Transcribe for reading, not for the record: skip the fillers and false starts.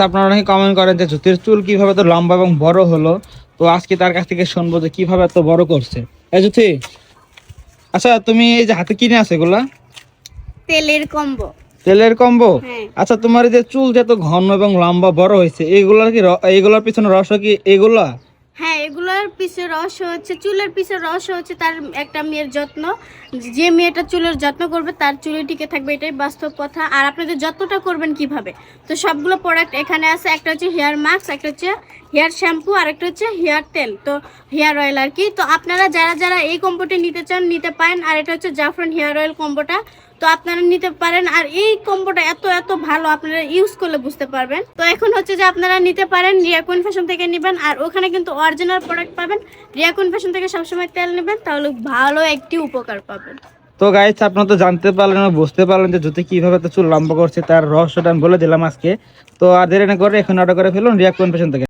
আপনারা অনেকে কমেন্ট করেন যে জ্যোতির চুল কিভাবে তো লম্বা এবং বড় হলো। তো আজকে তার কাছ থেকে শুনবো যে কিভাবে এত বড় করছে। এই জ্যোতি, আচ্ছা তুমি এই যে হাতে কিনে আছে এগুলা তেলের কম্বো। তেলের কম্বো? হ্যাঁ আচ্ছা তোমার এই যে চুল যে এত ঘন এবং লম্বা বড় হয়েছে, এগুলার কি এগুলার পিছনে রহস্য কি এগুলা? হ্যাঁ, এগুলোর পিছের রহস্য হচ্ছে, চুলের পিছের রহস্য হচ্ছে তার একটা মেয়ের যত্ন। যে মেয়েটা চুলের যত্ন করবে তার চুলে টিকে থাকবে, এটাই বাস্তব কথা। আর আপনাদের যত্নটা করবেন কিভাবে, তো সবগুলো প্রোডাক্ট এখানে আছে। একটা হচ্ছে হেয়ার মাস্ক, একটা হচ্ছে হেয়ার শ্যাম্পু, আর একটা হচ্ছে হেয়ার তেল, তো হেয়ার অয়েল আর কি। তো আপনারা যারা যারা এই কম্বোটি নিতে চান নিতে পারেন। আর এটা হচ্ছে জাফরান হেয়ার অয়েল কম্বোটা, তো আপনারা নিতে পারেন। আর এই কম্বোটা এত এত ভালো, আপনারা ইউজ করলে বুঝতে পারবেন। তো এখন হচ্ছে যে আপনারা নিতে পারেন, রিয়া কুইন ফ্যাশন থেকে নেবেন। আর ওখানে কিন্তু অরিজিনাল প্রোডাক্ট পাবেন। রিয়া কুইন ফ্যাশন থেকে সবসময় তেল নেবেন, তাহলে ভালো একটি উপকার পাবেন। তো গাইস আপনারা তো জানতে পারলেন, বুঝতে পারলেন যে জ্যোতি কিভাবে তো চুল লম্বা করছে, তার রহস্যটা আমি বলে দিলাম আজকে। তো আর দেরি না করে এখন অর্ডার করে ফেলুন রিয়া কুইন ফ্যাশন থেকে।